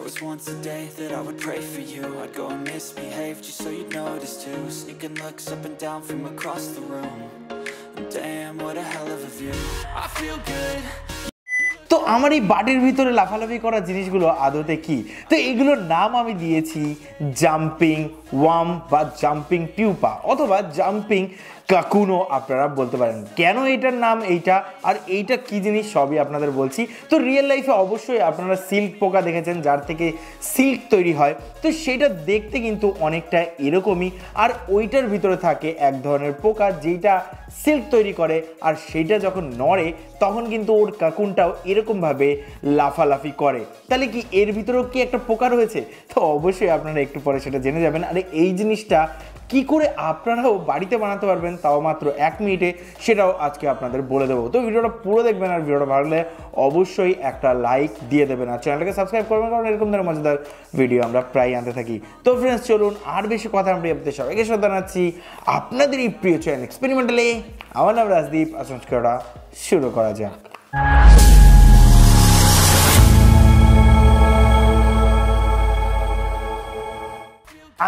was once a day that I would pray for you. I'd go and misbehave just so you'd notice too. Sneaking looks up and down from across the room. And damn, what a hell of a view. I feel good. তো আমার এই বাটির ভিতরে লাফালাফি করা জিনিসগুলো আদতে কি? তো এগুলোর নাম আমি দিয়েছি জাম্পিং ওয়ার্ম বা জাম্পিং পিউপা অথবা জাম্পিং কাকুনও আপনারা বলতে পারেন। কেন এটার নাম এইটা আর এইটা কি জিনিস সবই আপনাদের বলছি। তো রিয়েল লাইফে অবশ্যই আপনারা সিল্ক পোকা দেখেছেন যার থেকে সিল্ক তৈরি হয়, তো সেটা দেখতে কিন্তু অনেকটা এরকমই। আর ওইটার ভিতরে থাকে এক ধরনের পোকা যেটা সিল্ক তৈরি করে, আর সেইটা যখন নড়ে তখন কিন্তু ওর কাকুনটাও এরকমভাবে লাফালাফি করে। তাহলে কি এর ভিতরেও কি একটা পোকা রয়েছে? তো অবশ্যই আপনারা একটু পরে সেটা জেনে যাবেন। আর এই জিনিসটা কি করে আপনারাও বাড়িতে বানাতে পারবেন তাও মাত্র 1 মিনিটে, সেটাও আজকে আপনাদের বলে দেবো। তো ভিডিওটা পুরো দেখবেন, আর ভিডিওটা ভালো লাগলে অবশ্যই একটা লাইক দিয়ে দেবেন, আর চ্যানেলটাকে সাবস্ক্রাইব করবেন, কারণ এরকম ধরনের মজাদার ভিডিও আমরা প্রায় আনতে থাকি। তো ফ্রেন্ডস চলুন আর বেশি কথা আমরা আপনাদের সবাইকে শ্রদ্ধা জানাচ্ছি আপনাদের এই প্রিয় চ্যানেল এক্সপেরিমেন্টালে। আমার নাম রাজদীপ, আজকে ওটা শুরু করা যাক।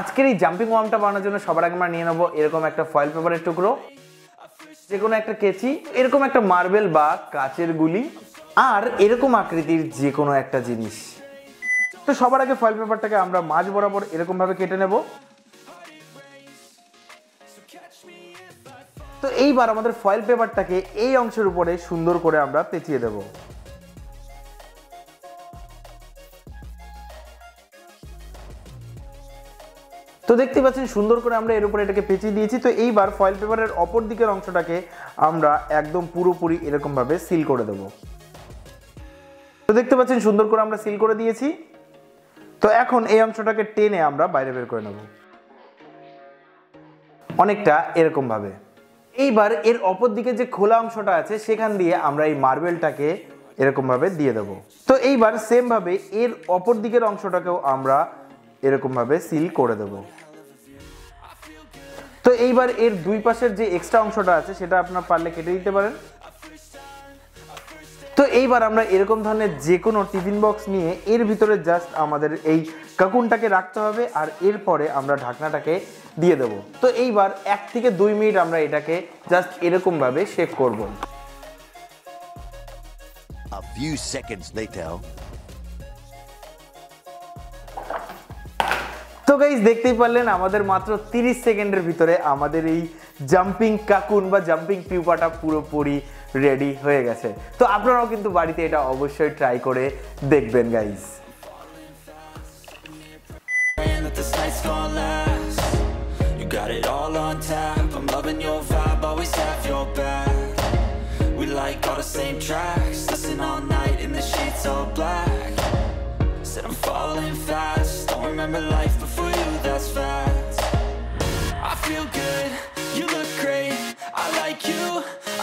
আজকের এই জাম্পিং ওয়ার্মটা বানানোর জন্য সবার আগে আমরা নিয়ে নেবো এরকম একটা ফয়েল পেপারের টুকরো, যে কোনো একটা কেচি, এরকম একটা মার্বেল বা কাচের গুলি, আর এরকম আকৃতির যে কোনো একটা জিনিস। তো সবার আগে ফয়েল পেপারটাকে আমরা মাঝ বরাবর এরকম ভাবে কেটে নেব। তো এইবার আমাদের ফয়েল পেপারটাকে এই অংশের উপরে সুন্দর করে আমরা পেঁচিয়ে দেব। তো দেখতে পাচ্ছেন সুন্দর করে আমরা এর উপরে এটাকে পেঁচিয়ে দিয়েছি। তো এইবার ফয়েল পেপারের অপর দিকের অংশটাকে আমরা একদম পুরোপুরি এরকম ভাবে সিল করে দেব। তো দেখতে পাচ্ছেন সুন্দর করে আমরা সিল করে দিয়েছি। তো এখন এই অংশটাকে টেনে আমরা বাইরে বের করে নেব অনেকটা এরকম ভাবে। এইবার এর অপর দিকে যে খোলা অংশটা আছে সেখান দিয়ে আমরা এই মার্বেলটাকে এরকম ভাবে দিয়ে দেব। তো এইবার সেম ভাবে এর অপর দিকের অংশটাকেও আমরা এরকম ভাবে সিল করে দেব। তো এইবার এর দুই পাশের যে এক্সট্রা অংশটা আছে সেটা আপনারা পারলে কেটে দিতে পারেন। তো এইবার আমরা এরকম ধরনের যে কোনো টিফিন বক্স নিয়ে এর ভিতরে জাস্ট আমাদের এই কাকুনটাকে রাখতে হবে, আর এরপরে আমরা ঢাকনাটাকে দিয়ে দেব। তো এইবার 1 থেকে 2 মিনিট আমরা এটাকে জাস্ট এরকম ভাবে শেক করব। A few seconds later. তো গাইস দেখতেই পারলেন আমাদের মাত্র 30 সেকেন্ডের ভিতরে আমাদের এই জাম্পিং কাকুন বা জাম্পিং পিউপাটা পুরোপুরি রেডি হয়ে গেছে। তো আপনারাও কিন্তু বাড়িতে এটা অবশ্যই ট্রাই করে দেখবেন guys. Said I'm falling fast, don't remember life before you, that's facts. I feel good, you look great, I like you,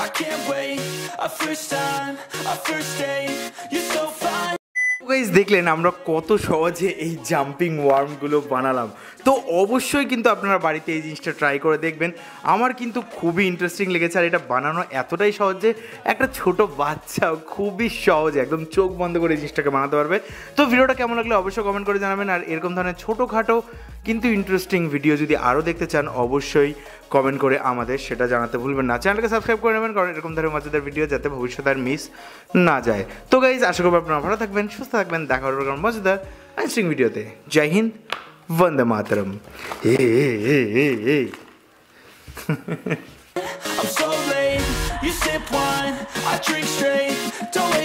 I can't wait. A first time, a first date, you're so fine. Guys দেখলেন আমরা কত সহজে এই jumping ওয়ার্মগুলো বানালাম। তো অবশ্যই কিন্তু আপনারা বাড়িতে এই জিনিসটা ট্রাই করে দেখবেন। আমার কিন্তু খুবই ইন্টারেস্টিং লেগেছে, আর এটা বানানো এতটাই সহজ যে একটা ছোট বাচ্চাও খুবই সহজে একদম চোখ বন্ধ করে এই জিনিসটাকে বানাতে পারবে। তো ভিডিওটা কেমন লাগলে অবশ্যই কমেন্ট করে জানাবেন, আর এরকম ধরনের ছোটোখাটো কিন্তু ইন্টারেস্টিং ভিডিও যদি আরও দেখতে চান অবশ্যই কমেন্ট করে আমাদের সেটা জানাতে ভুলবেন না। চ্যানেলকে সাবস্ক্রাইব করে নেবেন, কারণ এরকম ধরনের মজাদার ভিডিও যাতে ভবিষ্যতে আর মিস না যায়। তো গাইজ আশা করব আপনারা ভালো থাকবেন, সুস্থ থাকবেন, দেখা হবে মজাদার ইন্টারেস্টিং ভিডিওতে। জয় হিন্দ, বন্দে মাতরম। I'm so late, you sip wine, I drink straight, don't